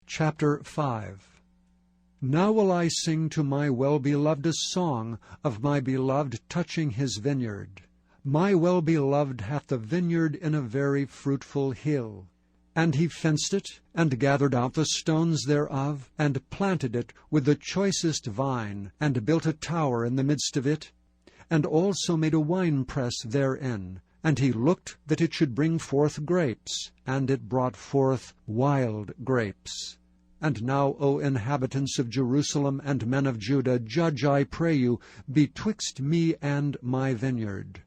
Chapter 5. Now will I sing to my well-beloved a song of my beloved touching his vineyard. My well-beloved hath a vineyard in a very fruitful hill. And he fenced it, and gathered out the stones thereof, and planted it with the choicest vine, and built a tower in the midst of it, and also made a winepress therein. And he looked that it should bring forth grapes, and it brought forth wild grapes. And now, O inhabitants of Jerusalem and men of Judah, judge, I pray you, betwixt me and my vineyard.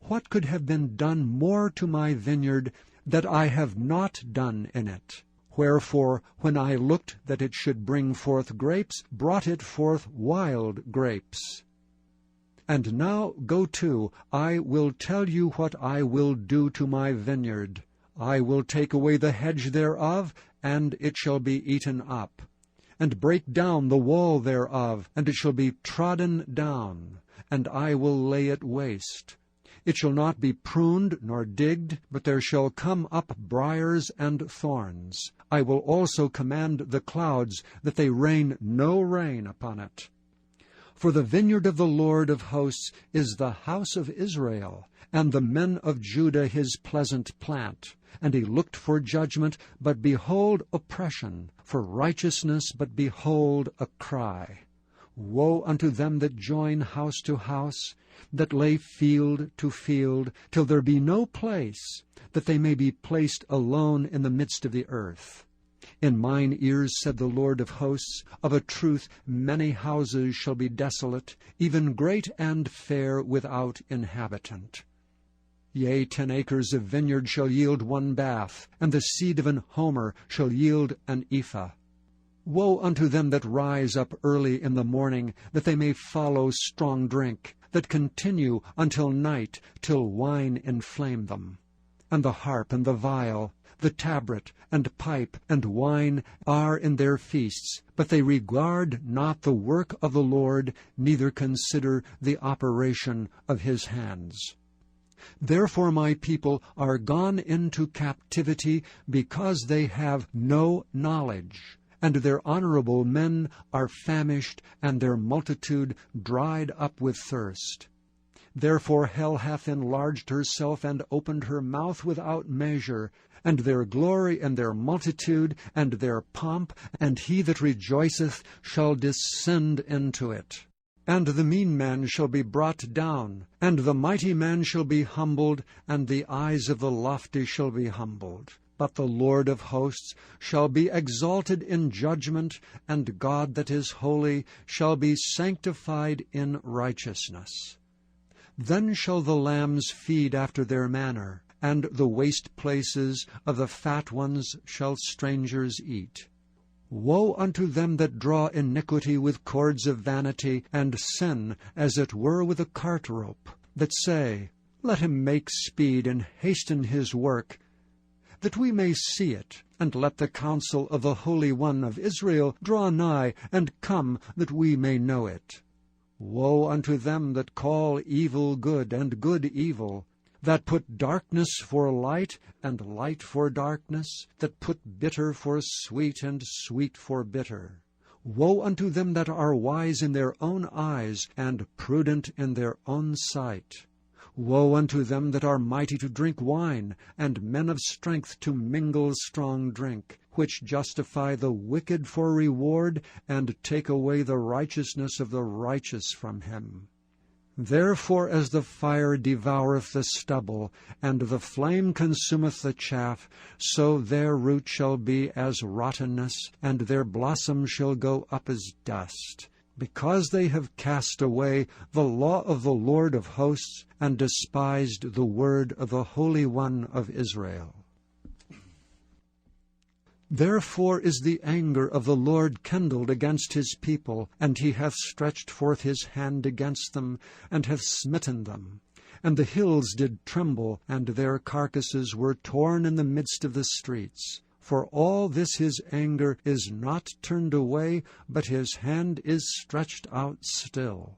What could have been done more to my vineyard that I have not done in it? Wherefore, when I looked that it should bring forth grapes, brought it forth wild grapes. And now go to, I will tell you what I will do to my vineyard. I will take away the hedge thereof, and it shall be eaten up, and break down the wall thereof, and it shall be trodden down, and I will lay it waste. It shall not be pruned nor digged, but there shall come up briars and thorns. I will also command the clouds that they rain no rain upon it. For the vineyard of the Lord of hosts is the house of Israel, and the men of Judah his pleasant plant. And he looked for judgment, but behold oppression, for righteousness, but behold a cry. Woe unto them that join house to house, that lay field to field, till there be no place, that they may be placed alone in the midst of the earth. In mine ears, said the Lord of hosts, of a truth many houses shall be desolate, even great and fair without inhabitant. Yea, 10 acres of vineyard shall yield 1 bath, and the seed of an homer shall yield an ephah. Woe unto them that rise up early in the morning, that they may follow strong drink, that continue until night, till wine inflame them. And the harp and the viol, the tabret and pipe and wine are in their feasts, but they regard not the work of the Lord, neither consider the operation of his hands. Therefore my people are gone into captivity, because they have no knowledge, and their honorable men are famished, and their multitude dried up with thirst. Therefore hell hath enlarged herself, and opened her mouth without measure, and their glory, and their multitude, and their pomp, and he that rejoiceth shall descend into it. And the mean man shall be brought down, and the mighty man shall be humbled, and the eyes of the lofty shall be humbled. But the Lord of hosts shall be exalted in judgment, and God that is holy shall be sanctified in righteousness. Then shall the lambs feed after their manner, and the waste places of the fat ones shall strangers eat. Woe unto them that draw iniquity with cords of vanity, and sin as it were with a cart rope, that say, Let him make speed and hasten his work, that we may see it, and let the counsel of the Holy One of Israel draw nigh, and come, that we may know it. Woe unto them that call evil good, and good evil, that put darkness for light, and light for darkness, that put bitter for sweet, and sweet for bitter. Woe unto them that are wise in their own eyes, and prudent in their own sight. Woe unto them that are mighty to drink wine, and men of strength to mingle strong drink, which justify the wicked for reward, and take away the righteousness of the righteous from him. Therefore as the fire devoureth the stubble, and the flame consumeth the chaff, so their root shall be as rottenness, and their blossom shall go up as dust, because they have cast away the law of the Lord of hosts, and despised the word of the Holy One of Israel. Therefore is the anger of the Lord kindled against his people, and he hath stretched forth his hand against them, and hath smitten them. And the hills did tremble, and their carcasses were torn in the midst of the streets. For all this his anger is not turned away, but his hand is stretched out still.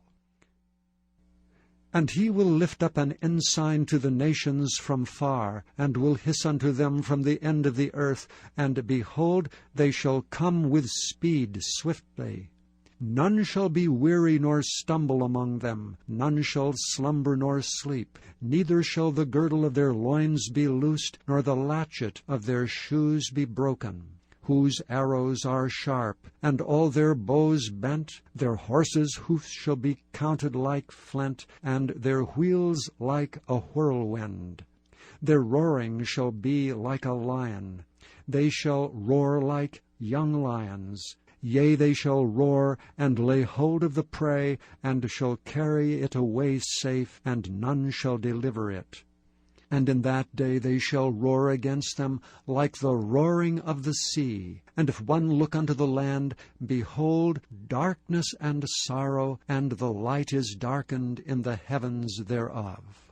And he will lift up an ensign to the nations from far, and will hiss unto them from the end of the earth, and behold, they shall come with speed swiftly. None shall be weary nor stumble among them, none shall slumber nor sleep, neither shall the girdle of their loins be loosed, nor the latchet of their shoes be broken. Whose arrows are sharp, and all their bows bent. Their horses' hoofs shall be counted like flint, and their wheels like a whirlwind. Their roaring shall be like a lion. They shall roar like young lions. Yea, they shall roar, and lay hold of the prey, and shall carry it away safe, and none shall deliver it. And in that day they shall roar against them like the roaring of the sea. And if one look unto the land, behold, darkness and sorrow, and the light is darkened in the heavens thereof.